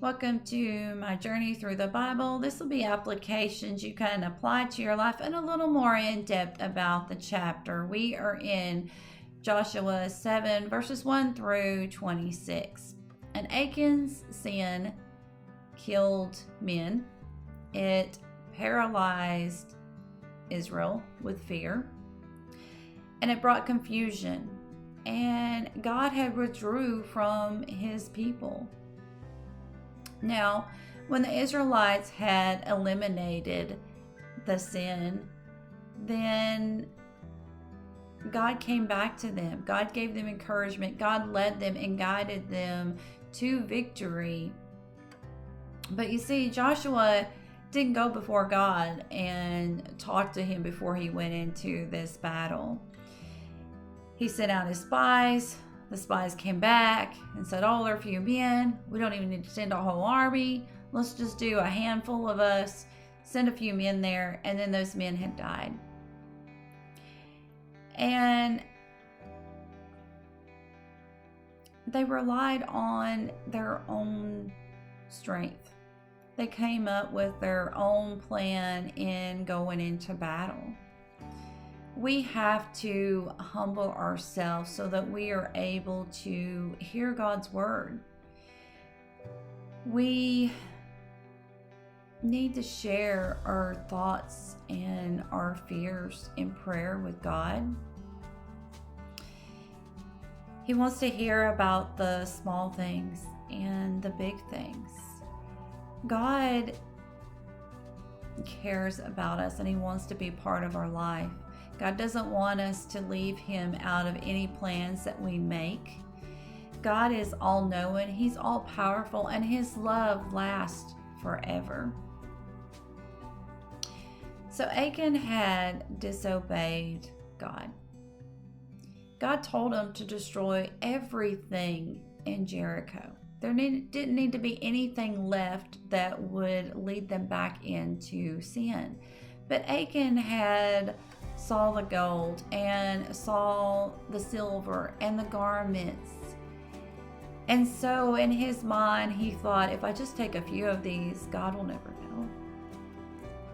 Welcome to my journey through the Bible. This will be applications you can apply to your life and a little more in depth about the chapter. We are in Joshua 7, verses 1 through 26. And Achan's sin killed men. It paralyzed Israel with fear. And it brought confusion. And God had withdrew from his people. Now, when the Israelites had eliminated the sin, then God came back to them. God gave them encouragement. God led them and guided them to victory. But you see, Joshua didn't go before God and talk to him before he went into this battle. He sent out his spies. The spies came back and said, "Oh, there are a few men. We don't even need to send a whole army. Let's just do a handful of us, send a few men there." And then those men had died. And they relied on their own strength. They came up with their own plan in going into battle. We have to humble ourselves so that we are able to hear God's word. We need to share our thoughts and our fears in prayer with God. He wants to hear about the small things and the big things. God cares about us and he wants to be part of our life. God doesn't want us to leave him out of any plans that we make. God is all-knowing, he's all-powerful, and his love lasts forever. So Achan had disobeyed God. God told him to destroy everything in Jericho. There didn't need to be anything left that would lead them back into sin. But Achan had saw the gold and saw the silver and the garments. And so in his mind, he thought, if I just take a few of these, God will never know.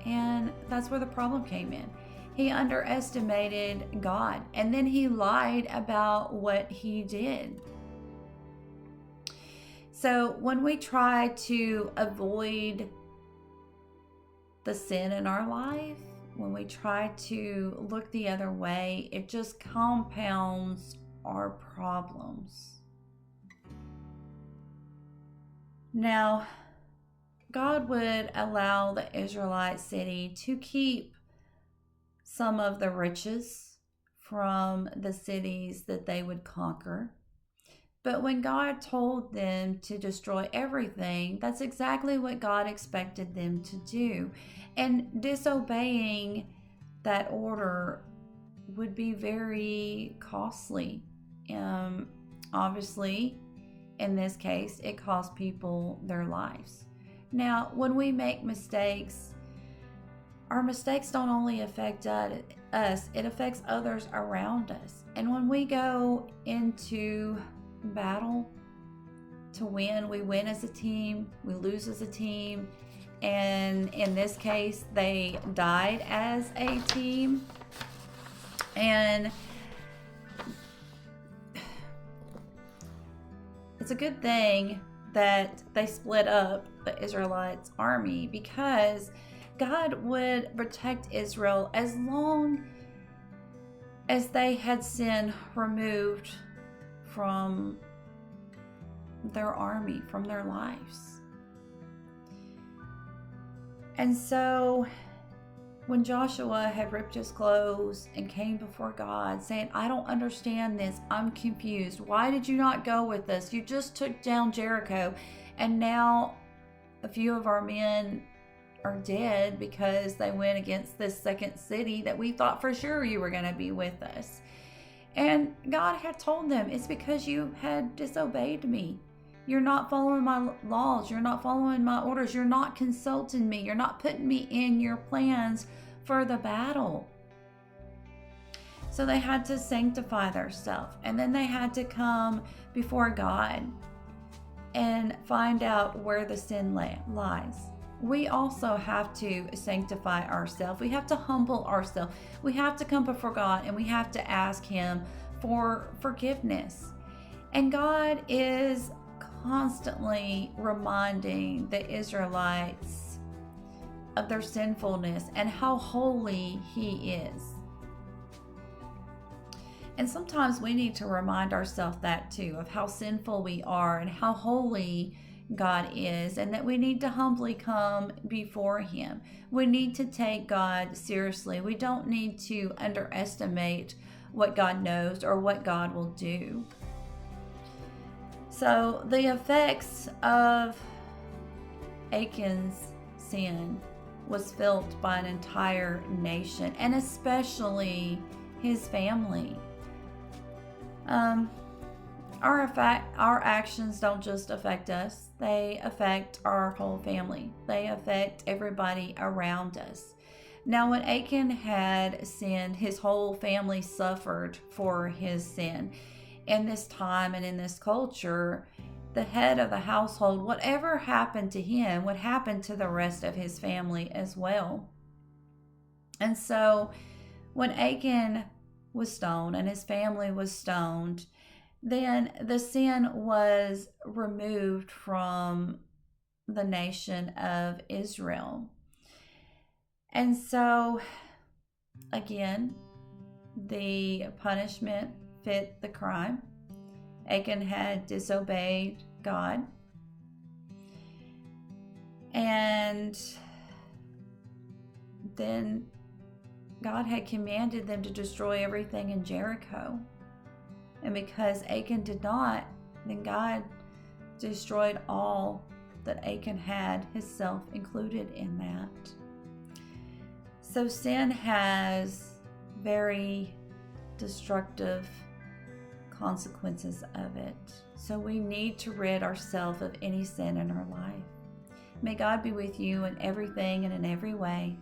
And that's where the problem came in. He underestimated God, and then he lied about what he did. So when we try to avoid the sin in our life, when we try to look the other way, it just compounds our problems. Now, God would allow the Israelite city to keep some of the riches from the cities that they would conquer. But when God told them to destroy everything, that's exactly what God expected them to do. And disobeying that order would be very costly. Obviously, in this case, it cost people their lives. Now, when we make mistakes, our mistakes don't only affect us, it affects others around us. And when we go into battle to win, we win as a team, we lose as a team. And in this case, they died as a team. And it's a good thing that they split up the Israelites' army, because God would protect Israel as long as they had sin removed from their army, from their lives. And so when Joshua had ripped his clothes and came before God saying, "I don't understand this, I'm confused. Why did you not go with us? You just took down Jericho, and now a few of our men are dead because they went against this second city that we thought for sure you were going to be with us." And God had told them, "It's because you had disobeyed me. You're not following my laws. You're not following my orders. You're not consulting me. You're not putting me in your plans for the battle." So they had to sanctify themselves, and then they had to come before God and find out where the sin lies. We also have to sanctify ourselves. We have to humble ourselves. We have to come before God and we have to ask Him for forgiveness. And God is constantly reminding the Israelites of their sinfulness and how holy He is. And sometimes we need to remind ourselves that too, of how sinful we are and how holy God is, and that we need to humbly come before Him. We need to take God seriously. We don't need to underestimate what God knows or what God will do. So the effects of Achan's sin was felt by an entire nation, and especially his family. Our actions don't just affect us, they affect our whole family. They affect everybody around us. Now, when Achan had sinned, his whole family suffered for his sin. In this time and in this culture, the head of the household, whatever happened to him would happen to the rest of his family as well. And so when Achan was stoned and his family was stoned, then the sin was removed from the nation of Israel. And so, again, the punishment fit the crime. Achan had disobeyed God. And then God had commanded them to destroy everything in Jericho. And because Achan did not, then God destroyed all that Achan had, himself included in that. So sin has very destructive consequences of it. So we need to rid ourselves of any sin in our life. May God be with you in everything and in every way.